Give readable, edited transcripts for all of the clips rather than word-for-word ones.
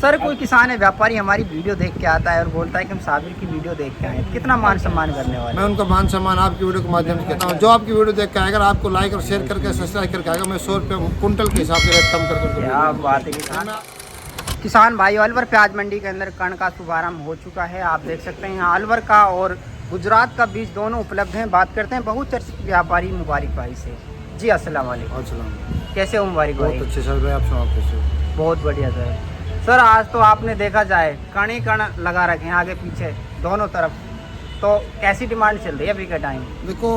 Sir कोई किसान है व्यापारी हमारी वीडियो देख के आता है और बोलता है कि हम साबिर की वीडियो देख के आए, कितना मान सम्मान करने वाले? मैं उनका मान सम्मान आपकी वीडियो के माध्यम से कहता हूँ। जो आपकी वीडियो देख के आएगा, आपको लाइक और शेयर करके सब्सक्राइब करके आएगा, मैं 100 रुपये कुंटल के हिसाब से रेट कम करके। क्या बात है किसान भाई, अलवर प्याज मंडी के अंदर कण का शुभारंभ हो चुका है। आप देख सकते हैं यहाँ अलवर का और गुजरात का बीज दोनों उपलब्ध हैं। बात करते हैं बहुचर्चित व्यापारी मुबारक भाई से। जी अस्सलाम वालेकुम। कैसे हो मुबारक भाई? बहुत अच्छे सर भाई, आप सुनाओ कैसे? बहुत बढ़िया सर। सर आज तो आपने देखा जाए कण ही कण लगा रखे हैं आगे पीछे दोनों तरफ, तो कैसी डिमांड चल रही है अभी का टाइम? देखो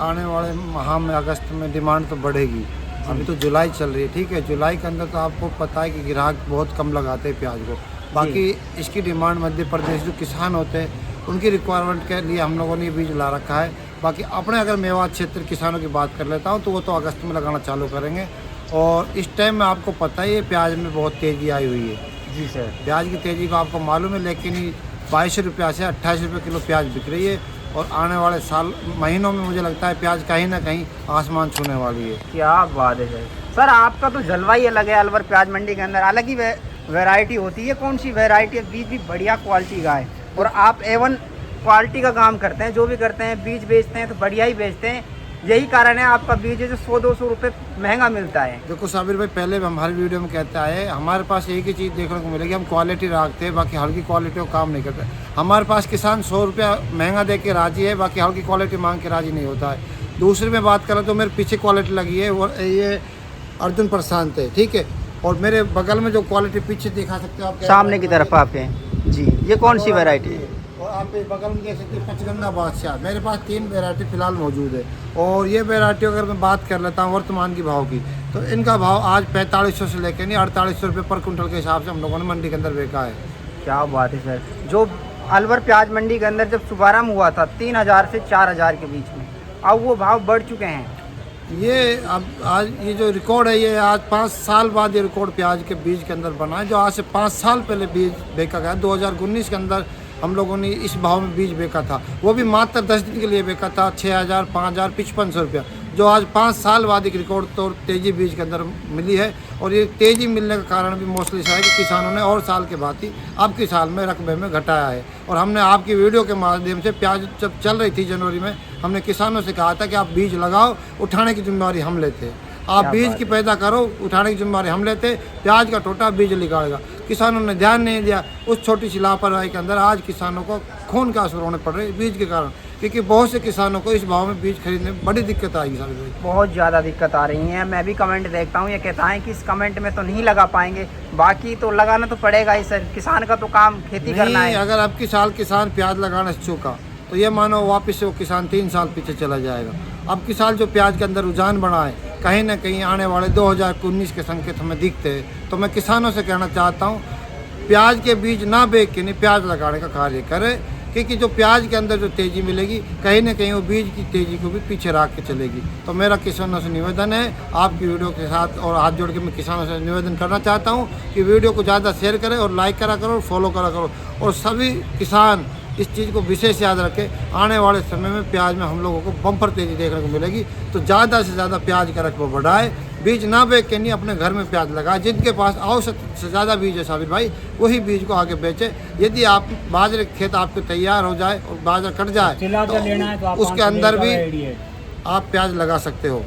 आने वाले माह में अगस्त में डिमांड तो बढ़ेगी। अभी तो जुलाई चल रही है, ठीक है। जुलाई के अंदर तो आपको पता है कि ग्राहक बहुत कम लगाते हैं प्याज को। बाकी इसकी डिमांड मध्य प्रदेश जो किसान होते हैं उनकी रिक्वायरमेंट के लिए हम लोगों ने बीज ला रखा है। बाकी अपने अगर मेवात क्षेत्र किसानों की बात कर लेता हूँ तो वो तो अगस्त में लगाना चालू करेंगे। और इस टाइम में आपको पता ही है प्याज में बहुत तेज़ी आई हुई है। जी सर। प्याज की तेज़ी को आपको मालूम है, लेकिन 22 रुपया से 28 रुपये किलो प्याज बिक रही है। और आने वाले साल महीनों में मुझे लगता है प्याज कहीं ना कहीं आसमान छूने वाली है। क्या बात है सर। सर आपका तो जलवा ही अलग है अलवर प्याज मंडी के अंदर, अलग ही वैरायटी होती है। कौन सी वैरायटी है? बीज भी बढ़िया क्वालिटी का है और आप A1 क्वालिटी का काम करते हैं। जो भी करते हैं बीज बेचते हैं तो बढ़िया ही बेचते हैं। यही कारण है आपका बीज जो 100-200 रुपये महंगा मिलता है। देखो साबिर भाई, पहले हम हर वीडियो में कहते आए हमारे पास एक ही चीज़ देखने को मिलेगी, हम क्वालिटी रखते हैं, बाकी हल्की क्वालिटी को काम नहीं करते। हमारे पास किसान 100 रुपया महंगा दे के राजी है, बाकी हल्की क्वालिटी मांग के राजी नहीं होता है। दूसरी में बात करें तो मेरे पीछे क्वालिटी लगी है और ये अर्जुन प्रशांत है, ठीक है। और मेरे बगल में जो क्वालिटी पीछे दिखा सकते हो आप, सामने की तरफ आप हैं जी, ये कौन सी वैरायटी है? और आप बगल में देख सकते हैं पचगंगा बादशाह। मेरे पास 3 वैरायटी फिलहाल मौजूद है। और ये वैरायटी अगर मैं बात कर लेता हूँ वर्तमान की भाव की, तो इनका भाव आज 4500 से लेकर नहीं 4800 रुपये पर कुंटल के हिसाब से हम लोगों ने मंडी के अंदर बेचा है। क्या बात है सर। जो अलवर प्याज मंडी के अंदर जब शुभारंभ हुआ था 3000 से 4000 के बीच में, अब वो भाव बढ़ चुके हैं। ये अब आज ये जो रिकॉर्ड है, ये आज 5 साल बाद ये रिकॉर्ड प्याज के बीज के अंदर बना है। जो आज से 5 साल पहले बीज बेचा गया, 2019 के अंदर हम लोगों ने इस भाव में बीज बेचा था। वो भी मात्र 10 दिन के लिए बेचा था 6000, 5000, 5500 रुपया। जो आज 5 साल बाद एक रिकॉर्ड तौर तेज़ी बीज के अंदर मिली है। और ये तेज़ी मिलने का कारण भी मोस्टली है कि किसानों ने और साल के बाद ही अब के साल में रकबे में घटाया है। और हमने आपकी वीडियो के माध्यम से प्याज जब चल रही थी जनवरी में, हमने किसानों से कहा था कि आप बीज लगाओ, उठाने की जिम्मेदारी हम लेते। आप बीज की पैदा करो, उठाने की जिम्मेदारी हम लेते। प्याज का टोटा बीज निकालेगा। किसानों ने ध्यान नहीं दिया। उस छोटी सी लापरवाही के अंदर आज किसानों को खून का आंसू रोने पड़ रहे बीज के कारण, क्योंकि बहुत से किसानों को इस भाव में बीज खरीदने में बड़ी दिक्कत आएगी। सारी बहुत ज़्यादा दिक्कत आ रही है। मैं भी कमेंट देखता हूँ, ये कहता है कि इस कमेंट में तो नहीं लगा पाएंगे, बाकी तो लगाना तो पड़ेगा ही सर। किसान का तो काम खेती करना है। अगर अब की साल किसान प्याज लगाना चूका तो ये मानो वापस से वो किसान 3 साल पीछे चला जाएगा। अब की साल जो प्याज के अंदर रुझान बढ़ा है, कहीं ना कहीं आने वाले 2019 के संकेत हमें दिखते हैं। तो मैं किसानों से कहना चाहता हूँ, प्याज के बीज ना बेच के नहीं प्याज लगाने का कार्य करे, क्योंकि जो प्याज के अंदर जो तेज़ी मिलेगी कहीं ना कहीं वो बीज की तेज़ी को भी पीछे रख के चलेगी। तो मेरा किसानों से निवेदन है, आपकी वीडियो के साथ और हाथ जोड़ के मैं किसानों से निवेदन करना चाहता हूँ कि वीडियो को ज़्यादा शेयर करें और लाइक करा करो और फॉलो करा करो। और सभी किसान इस चीज़ को विशेष याद रखें, आने वाले समय में प्याज में हम लोगों को बम्पर तेज़ी देखने को मिलेगी। तो ज़्यादा से ज़्यादा प्याज का रकबा बढ़ाए, बीज ना बेच के नहीं अपने घर में प्याज लगाए। जिनके पास आवश्यक से ज़्यादा बीज है साबिर भाई, वही बीज को आगे बेचे। यदि आप बाजरे खेत आपके तैयार हो जाए और बाजरा कट जाए तो उसके अंदर भी आप प्याज लगा सकते हो।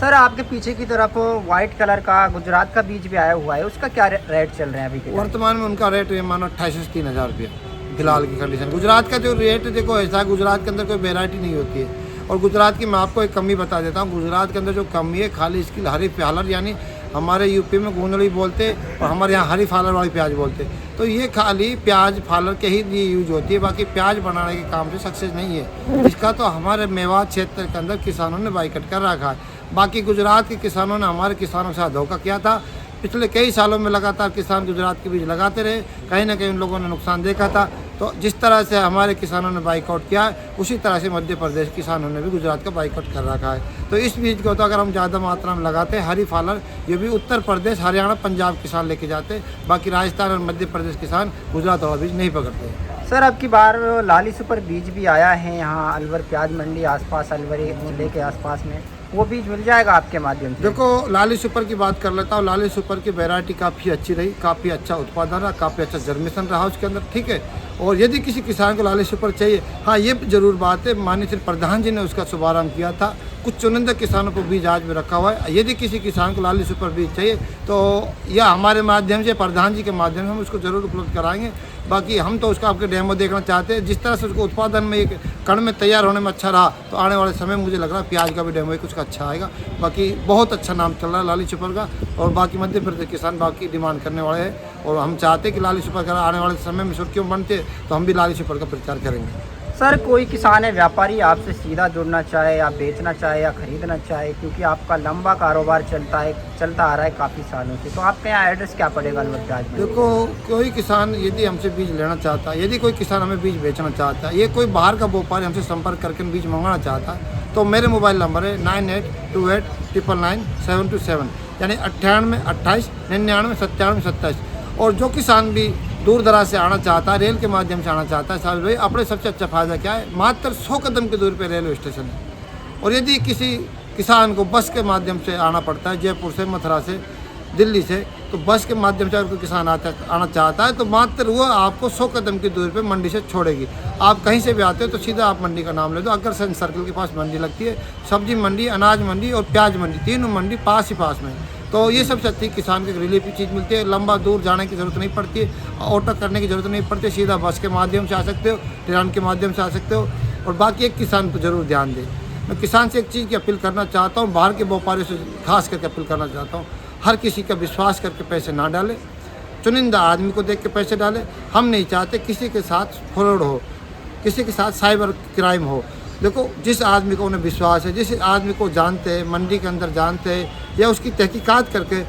सर आपके पीछे की तरफ व्हाइट कलर का गुजरात का बीज भी आया हुआ है, उसका क्या रेट चल रहा है अभी? वर्तमान में उनका रेट ये मानो 28 से 3000 रुपया फिलहाल की कंडीशन। गुजरात का जो रेट देखो ऐसा है, गुजरात के अंदर कोई वेराइटी नहीं होती है। और गुजरात की मैं आपको एक कमी बता देता हूँ। गुजरात के अंदर जो कमी है खाली इसकी हरी फालर, यानी हमारे यूपी में गूंदड़ी बोलते और हमारे यहाँ हरी फालर वाली प्याज बोलते। तो ये खाली प्याज फालर के ही लिए यूज होती है, बाकी प्याज बनाने के काम से सक्सेस नहीं है। इसका तो हमारे मेवात क्षेत्र के अंदर किसानों ने बाइकआउट कर रखा है। बाकी गुजरात के किसानों ने हमारे किसानों के साथ धोखा किया था। पिछले कई सालों में लगातार किसान गुजरात के बीज लगाते रहे, कहीं ना कहीं उन लोगों ने नुकसान देखा था। तो जिस तरह से हमारे किसानों ने बाइकआउट किया है, उसी तरह से मध्य प्रदेश किसानों ने भी गुजरात का बाइकआउट कर रखा है। तो इस बीज को तो अगर हम ज़्यादा मात्रा में लगाते हैं, हरी फालर, ये भी उत्तर प्रदेश, हरियाणा, पंजाब किसान लेके जाते, बाकी राजस्थान और मध्य प्रदेश किसान गुजरात वाला बीज नहीं पकड़ते। सर अब की बार लाली सुपर बीज भी आया है यहाँ अलवर प्याज मंडी आसपास, अलवर जिले के आसपास में, वो बीज मिल जाएगा आपके माध्यम से? देखो लाली सुपर की बात कर लेता हूँ। लाली सुपर की वैरायटी काफ़ी अच्छी रही, काफ़ी अच्छा उत्पादन रहा, काफ़ी अच्छा जर्मिनेशन रहा उसके अंदर, ठीक है। और यदि किसी किसान को लाली सुपर चाहिए, हाँ ये ज़रूर बात है, माननीय श्री प्रधान जी ने उसका शुभारंभ किया था। कुछ चुनिंदा किसानों को बीज आज भी रखा हुआ है। यदि किसी किसान को लाली सुपर बीज चाहिए तो या हमारे माध्यम से, प्रधान जी के माध्यम से हम उसको ज़रूर उपलब्ध कराएंगे। बाकी हम तो उसका आपके डेमो देखना चाहते हैं। जिस तरह से उसको उत्पादन में एक कण में तैयार होने में अच्छा रहा, तो आने वाले समय में मुझे लग रहा है प्याज का भी डेमो एक उसका अच्छा आएगा। बाकी बहुत अच्छा नाम चल रहा है लाली सुपर का, और बाकी मध्य प्रदेश किसान बाकी डिमांड करने वाले हैं। और हम चाहते हैं कि लाली सुपर का आने वाले समय में सुर्खियों बनते तो हम भी लाली सुपर का प्रचार करेंगे। सर कोई किसान है, व्यापारी आपसे सीधा जुड़ना चाहे, या बेचना चाहे या खरीदना चाहे, क्योंकि आपका लंबा कारोबार चलता आ रहा है काफ़ी सालों से, तो आपके यहाँ एड्रेस क्या पड़ेगा अलवर प्याज में? देखो कोई किसान यदि हमसे बीज लेना चाहता है, यदि कोई किसान हमें बीज बेचना चाहता है, ये कोई बाहर का व्यापारी हमसे संपर्क करके बीज मंगाना चाहता है, तो मेरे मोबाइल नंबर है 9828999727, यानी 98 28 99 97 27। और जो किसान भी दूर दराज से आना चाहता है, रेल के माध्यम से आना चाहता है, साहब भाई अपने सबसे अच्छा फ़ायदा क्या है, मात्र 100 कदम की दूरी पर रेलवे स्टेशन है। और यदि किसी किसान को बस के माध्यम से आना पड़ता है, जयपुर से, मथुरा से, दिल्ली से, तो बस के माध्यम से अगर कोई किसान आना चाहता है तो मात्र वो आपको 100 कदम की दूरी पे मंडी से छोड़ेगी। आप कहीं से भी आते हो तो सीधा आप मंडी का नाम ले दो। अग्रसेन सर्कल के पास मंडी लगती है, सब्जी मंडी, अनाज मंडी और प्याज मंडी, तीनों मंडी पास ही पास में। तो ये सबसे अच्छी किसान की रिलीफ की चीज़ मिलती है। लंबा दूर जाने की ज़रूरत नहीं पड़ती है, ऑटो करने की ज़रूरत नहीं पड़ती, सीधा बस के माध्यम से आ सकते हो, ट्रेन के माध्यम से आ सकते हो। और बाकी एक किसान पर ज़रूर ध्यान दें। मैं किसान से एक चीज़ की अपील करना चाहता हूँ, बाहर के व्यापारियों से खास करके अपील करना चाहता हूँ, हर किसी का विश्वास करके पैसे ना डालें, चुनिंदा आदमी को देख के पैसे डालें। हम नहीं चाहते किसी के साथ फ्रॉड हो, किसी के साथ साइबर क्राइम हो। देखो जिस आदमी को उन्हें विश्वास है, जिस आदमी को जानते हैं, मंडी के अंदर जानते हैं, या उसकी तहकीकात करके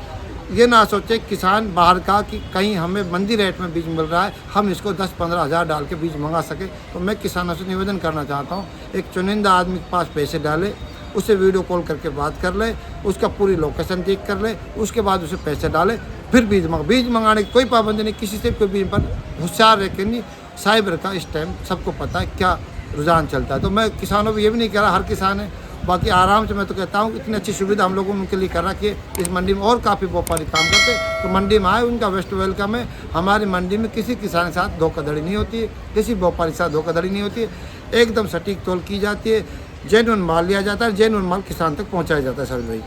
ये ना सोचे किसान बाहर का कि कहीं हमें मंदी रेट में बीज मिल रहा है, हम इसको 10-15 हज़ार डाल के बीज मंगा सके। तो मैं किसानों से निवेदन करना चाहता हूँ, एक चुनिंदा आदमी के पास पैसे डाले, उसे वीडियो कॉल करके बात कर ले, उसका पूरी लोकेशन चेक कर ले, उसके बाद उसे पैसे डाले, फिर बीज मंगाने की कोई पाबंदी नहीं, किसी से कोई बीज पर होशियार रह के नहीं। साइबर का इस टाइम सबको पता है क्या रुझान चलता है। तो मैं किसानों को ये भी नहीं कह रहा हर किसान है, बाकी आराम से मैं तो कहता हूँ इतनी अच्छी सुविधा हम लोगों ने उनके लिए कर रखी है। इस मंडी में और काफ़ी व्यापारी काम करते हैं, तो मंडी में आए, उनका बेस्ट वेलकम है। हमारी मंडी में किसी किसान के साथ धोखाधड़ी नहीं होती है, किसी व्यापारी के साथ धोखाधड़ी नहीं होती है, एकदम सटीक तौल की जाती है, जेन्युइन माल लिया जाता है, जेन्युइन माल किसान तक पहुँचाया जाता है। सर भाई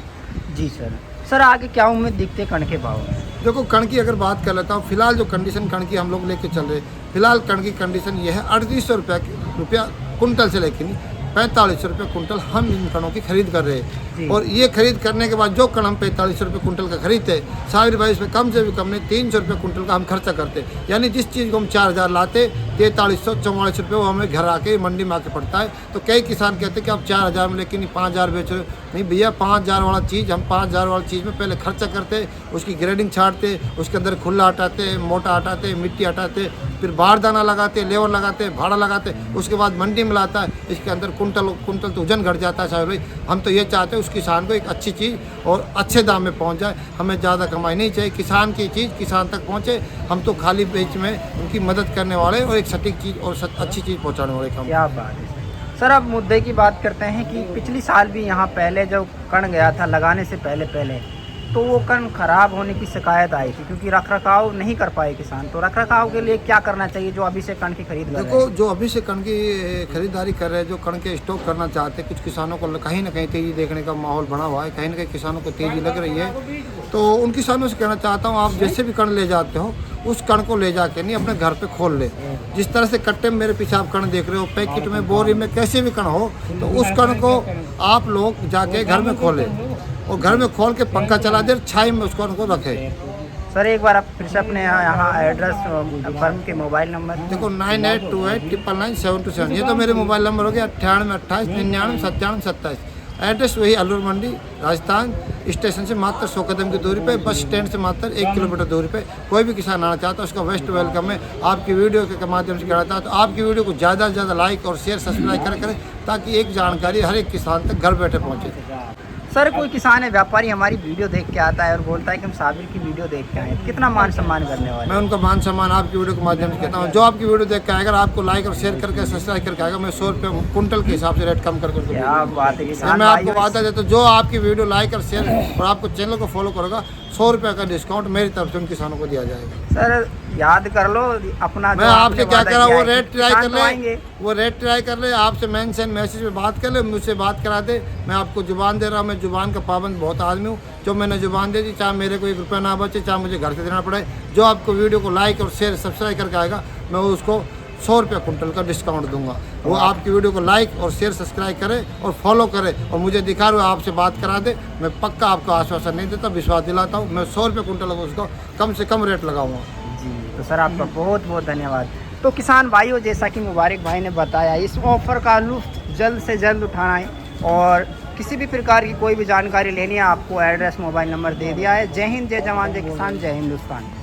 जी सर आगे क्या उम्मीद दिखते कण के भाव? देखो कण की अगर बात कर लेता हूँ, फिलहाल जो कंडीशन कण की हम लोग लेके चल रहे हैं, फिलहाल कण की कंडीशन ये है 3800 रुपया कुंटल से लेकर 4500 रुपये कुंटल हम इन कणों की खरीद कर रहे हैं। और ये खरीद करने के बाद जो कण हम 4500 रुपये कुंटल का खरीदते हैं, साबिर भाई इसमें कम से भी कम नहीं 300 रुपये कुंटल का हम खर्चा करते हैं। यानी जिस चीज़ को हम 4000 लाते, 4344 रुपये वो हमें घर आके मंडी में आके पड़ता है। तो कई किसान कहते हैं कि आप 4000 में लेकिन 5000 बेच रहे हो। नहीं भैया, 5000 वाला चीज़ हम 5000 वाली चीज़ में पहले खर्चा करते, उसकी ग्रेडिंग छाटते, उसके अंदर खुला हटाते, मोटा हटाते, मिट्टी हटाते, फिर बाहर दाना लगाते, लेबर लगाते, भाड़ा लगाते, उसके बाद मंडी में लाता है। इसके अंदर कुंटल तो वजन घट जाता है। साहब भाई हम तो ये चाहते हैं उस किसान को एक अच्छी चीज़ और अच्छे दाम में पहुंच जाए। हमें ज़्यादा कमाई नहीं चाहिए, किसान की चीज़ किसान तक पहुंचे। हम तो खाली बीच में उनकी मदद करने वाले और एक सटीक चीज़ और अच्छी चीज़ पहुंचाने वाले काम। क्या बात है सर। अब मुद्दे की बात करते हैं कि पिछली साल भी यहाँ पहले जब कण गया था लगाने से पहले तो वो कण खराब होने की शिकायत आई थी, क्योंकि रखरखाव नहीं कर पाए किसान। तो रखरखाव के लिए क्या करना चाहिए जो अभी से कण की खरीद कर रहे हैं? देखो जो अभी से कण की खरीदारी कर रहे हैं, जो कण के स्टॉक करना चाहते हैं, कुछ किसानों को कहीं ना कहीं तेज़ी देखने का माहौल बना हुआ है, कहीं ना कहीं किसानों को तेज़ी लग रही है। तो उन किसानों से कहना चाहता हूँ, आप जैसे भी कण ले जाते हो उस कण को ले जाके नहीं अपने घर पे खोल ले। जिस तरह से कट्टे में मेरे पीछे आप कण देख रहे हो, पैकेट में, बोरी में, कैसे भी कण हो, तो उस कण को आप लोग जाके घर में खोलें और घर में खोल के पंखा चला दे, छाई में उसको उनको रखे। सर एक बार आप फिर से अपने यहाँ एड्रेस, फर्म के मोबाइल नंबर? देखो 9828999727, ये तो मेरे मोबाइल नंबर हो गया 98 28 99 97 27। एड्रेस वही अलवर मंडी राजस्थान स्टेशन से मात्र 100 कदम की दूरी पे, बस स्टैंड से मात्र 1 किलोमीटर दूरी पे। कोई भी किसान आना चाहता है उसका बेस्ट वेलकम है। आपकी वीडियो के माध्यम से कहना था तो आपकी वीडियो को ज़्यादा से ज़्यादा लाइक और शेयर सब्सक्राइब करें ताकि एक जानकारी हर एक किसान तक घर बैठे पहुँचे। सर कोई किसान है व्यापारी हमारी वीडियो देख के आता है और बोलता है कि हम साबिर की वीडियो देख के आए, कितना मान सम्मान करने वाले? मैं उनका मान सम्मान आपकी वीडियो के माध्यम से कहता हूँ। जो आपकी वीडियो देख के आएगा, आपको लाइक और शेयर करके सब्सक्राइब करके आएगा, मैं 100 रुपये कुंटल के हिसाब से रेट कम कर करके क्या बात है किसान मैं आपको भाइयों, वादा देता हूँ, जो आपकी वीडियो लाइक और शेयर और आपको चैनल को फॉलो करेगा, 100 रुपये का डिस्काउंट मेरी तरफ से उन किसानों को दिया जाएगा। सर याद कर लो अपना, मैं आपसे क्या कह रहा हूँ, वो रेट ट्राई कर ले, आएंगे। वो रेट ट्राई कर ले, आपसे मेंशन मैसेज में बात कर ले, मुझसे बात करा दे। मैं आपको जुबान दे रहा हूँ, मैं जुबान का पाबंद बहुत आदमी हूँ। जो मैंने जुबान दे दी, चाहे मेरे को 1 रुपया ना बचे, चाहे मुझे घर से देना पड़े, जो आपको वीडियो को लाइक और शेयर सब्सक्राइब करके आएगा, मैं उसको 100 रुपये कुंटल का डिस्काउंट दूंगा। वो आपकी वीडियो को लाइक और शेयर सब्सक्राइब करे और फॉलो करे और मुझे दिखा रहे हो, आपसे बात करा दे। मैं पक्का आपको आश्वासन नहीं देता, विश्वास दिलाता हूँ। मैं 100 रुपये कुंटल का उसको कम से कम रेट लगाऊंगा जी। तो सर आपका बहुत बहुत धन्यवाद। तो किसान भाइयों, जैसा कि मुबारक भाई ने बताया, इस ऑफ़र का लुत्फ़ जल्द से जल्द उठाना है और किसी भी प्रकार की कोई भी जानकारी लेनी है, आपको एड्रेस मोबाइल नंबर दे दिया है। जय हिंद, जय जवान, जय किसान, जय हिंदुस्तान।